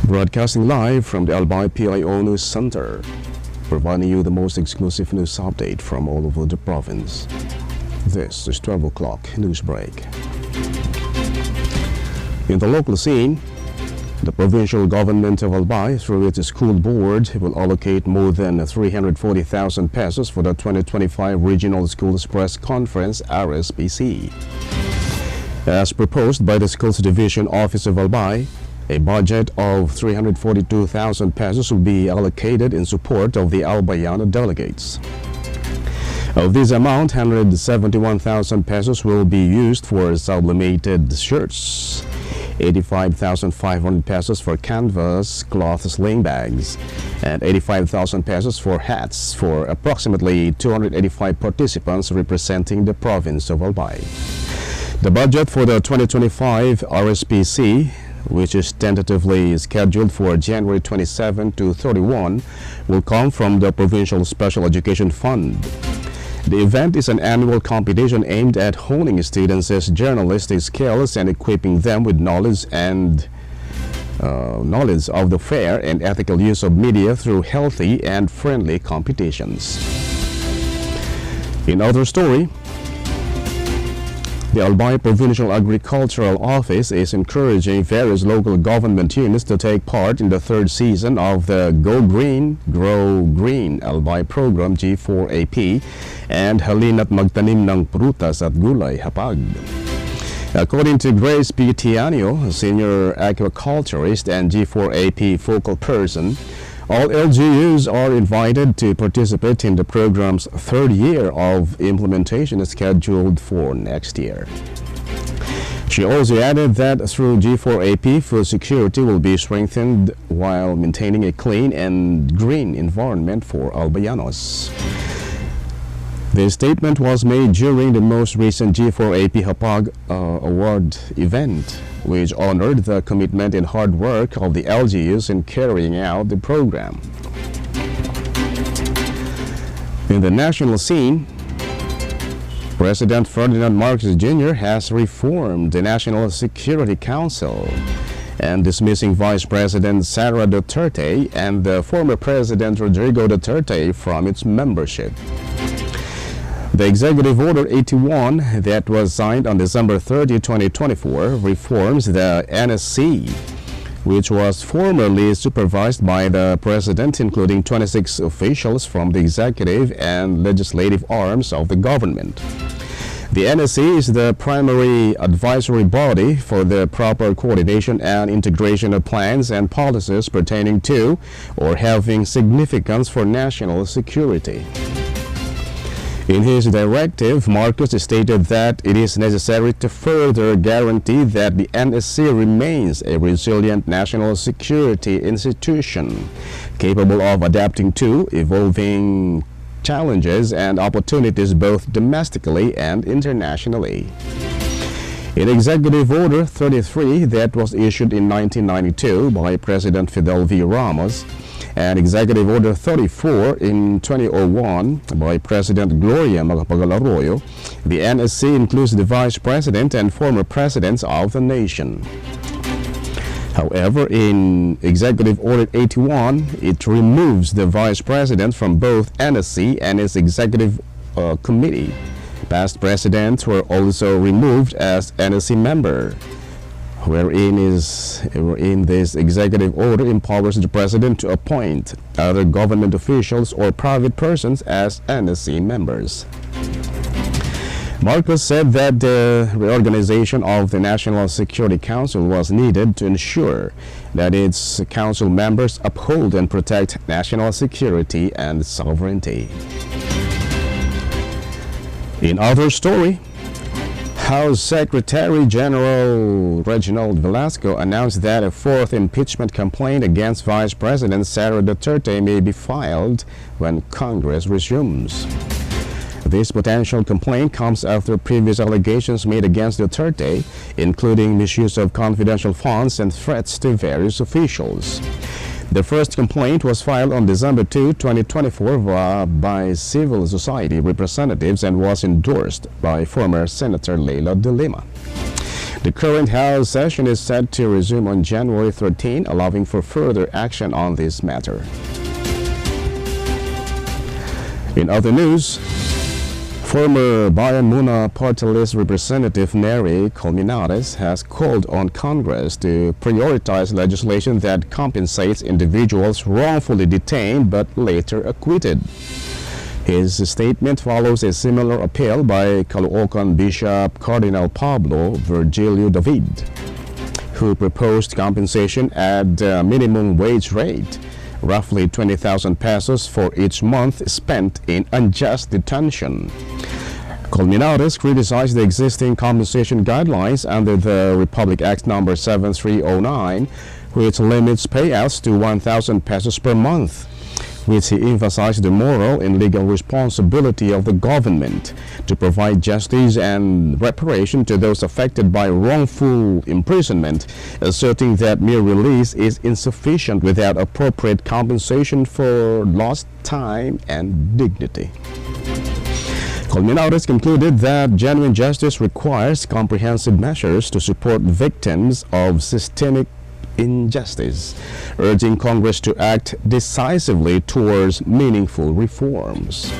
Broadcasting live from the Albay PIO News Center, providing you the most exclusive news update from all over the province. This is 12 o'clock Newsbreak. In the local scene, the provincial government of Albay, through its school board, will allocate more than 340,000 pesos for the 2025 Regional Schools Press Conference RSPC. As proposed by the Schools Division Office of Albay, a budget of 342,000 pesos will be allocated in support of the Albayano delegates. Of this amount, 171,000 pesos will be used for sublimated shirts, 85,500 pesos for canvas cloth sling bags, and 85,000 pesos for hats for approximately 285 participants representing the province of Albay. The budget for the 2025 RSPC, which is tentatively scheduled for January 27 to 31, will come from the Provincial Special Education Fund. The event is an annual competition aimed at honing students' journalistic skills and equipping them with knowledge of the fair and ethical use of media through healthy and friendly competitions. In other story, the Albay Provincial Agricultural Office is encouraging various local government units to take part in the third season of the Go Green, Grow Green Albay program G4AP and Halina't Magtanim ng Prutas at Gulay Hapag. According to Grace P. Tianio, senior aquaculturist and G4AP focal person, all LGUs are invited to participate in the program's third year of implementation scheduled for next year. She also added that through G4AP, food security will be strengthened while maintaining a clean and green environment for Albayanos. The statement was made during the most recent G4AP Hapag Award event, which honored the commitment and hard work of the LGUs in carrying out the program. In the national scene, President Ferdinand Marcos Jr. has reformed the National Security Council and dismissing Vice President Sara Duterte and the former President Rodrigo Duterte from its membership. The Executive Order 81 that was signed on December 30, 2024 reforms the NSC, which was formerly supervised by the President, including 26 officials from the executive and legislative arms of the government. The NSC is the primary advisory body for the proper coordination and integration of plans and policies pertaining to or having significance for national security. In his directive, Marcos stated that it is necessary to further guarantee that the NSC remains a resilient national security institution, capable of adapting to evolving challenges and opportunities both domestically and internationally. In Executive Order 33 that was issued in 1992 by President Fidel V. Ramos, and Executive Order 34 in 2001 by President Gloria Macapagal-Arroyo, the NSC includes the Vice President and former Presidents of the nation. However, in Executive Order 81, it removes the Vice President from both NSC and its Executive Committee. Past Presidents were also removed as NSC member, wherein this executive order empowers the President to appoint other government officials or private persons as NSC members. Marcos said that the reorganization of the National Security Council was needed to ensure that its council members uphold and protect national security and sovereignty. In other story, House Secretary General Reginald Velasco announced that a fourth impeachment complaint against Vice President Sara Duterte may be filed when Congress resumes. This potential complaint comes after previous allegations made against Duterte, including misuse of confidential funds and threats to various officials. The first complaint was filed on December 2, 2024 by civil society representatives and was endorsed by former Senator Leila de Lima. The current House session is set to resume on January 13, allowing for further action on this matter. In other news, former Bayan Muna Party List Representative Neri Colmenares has called on Congress to prioritize legislation that compensates individuals wrongfully detained but later acquitted. His statement follows a similar appeal by Caloocan Bishop Cardinal Pablo Virgilio David, who proposed compensation at minimum wage rate, roughly 20,000 pesos for each month spent in unjust detention. Colmenares criticized the existing compensation guidelines under the Republic Act No. 7309, which limits payouts to 1,000 pesos per month, which he emphasized the moral and legal responsibility of the government to provide justice and reparation to those affected by wrongful imprisonment, asserting that mere release is insufficient without appropriate compensation for lost time and dignity. Colmenares concluded that genuine justice requires comprehensive measures to support victims of systemic injustice, urging Congress to act decisively towards meaningful reforms.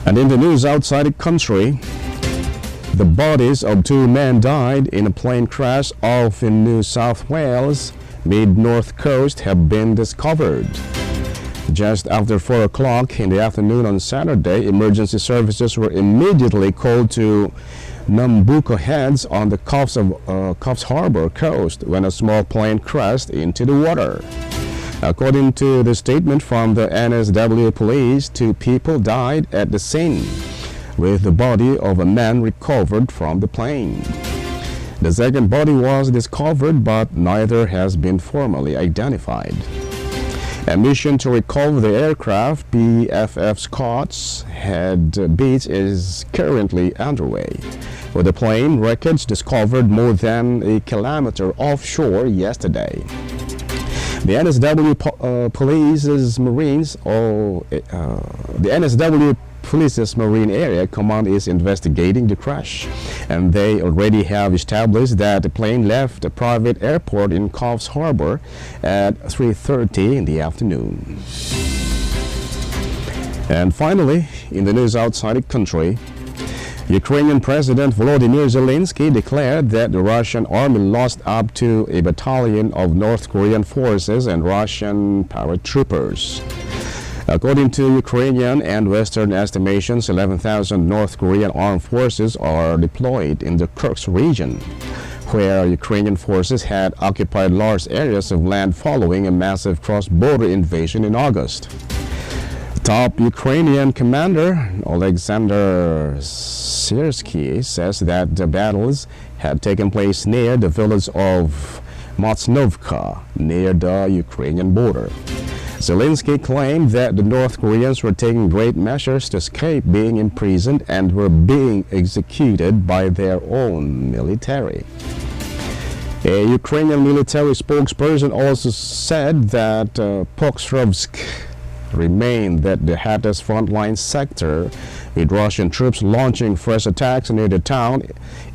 And in the news outside the country, the bodies of 2 men died in a plane crash off in New South Wales, mid-north coast, have been discovered. Just after 4 o'clock in the afternoon on Saturday, emergency services were immediately called to Nambucco Heads on the Coffs Harbour coast when a small plane crashed into the water. According to the statement from the NSW police, 2 people died at the scene, with the body of a man recovered from the plane. The second body was discovered, but neither has been formally identified. A mission to recover the aircraft, BFF Scott's Head Beach, is currently underway, with the plane wreckage discovered more than a kilometer offshore yesterday. The NSW Police's Marine Area Command is investigating the crash, and they already have established that the plane left a private airport in Coffs Harbour at 3:30 in the afternoon. And finally, in the news outside the country, Ukrainian President Volodymyr Zelensky declared that the Russian army lost up to a battalion of North Korean forces and Russian paratroopers. According to Ukrainian and Western estimations, 11,000 North Korean armed forces are deployed in the Kursk region, where Ukrainian forces had occupied large areas of land following a massive cross-border invasion in August. Top Ukrainian commander Alexander Syrskyi says that the battles had taken place near the village of Matsnovka, near the Ukrainian border. Zelensky claimed that the North Koreans were taking great measures to escape being imprisoned and were being executed by their own military. A Ukrainian military spokesperson also said that Pokrovsk remained the hottest frontline sector, with Russian troops launching fresh attacks near the town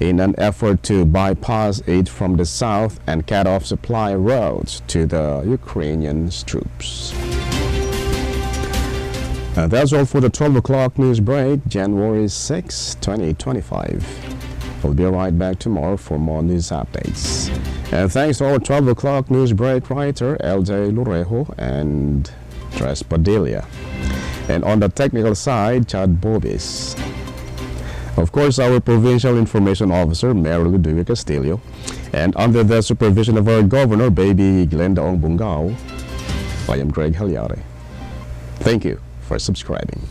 in an effort to bypass it from the south and cut off supply routes to the Ukrainian troops. And that's all for the 12 o'clock news break, January 6, 2025. We'll be right back tomorrow for more news updates. And thanks to our 12 o'clock news break writer, LJ Lorejo and Tres Padilla. And on the technical side, Chad Bobis. Of course, our Provincial Information Officer, Mayor Ludovic Castillo. And under the supervision of our Governor, Baby Glenda Ong Bungao, I am Greg Hallare. Thank you for subscribing.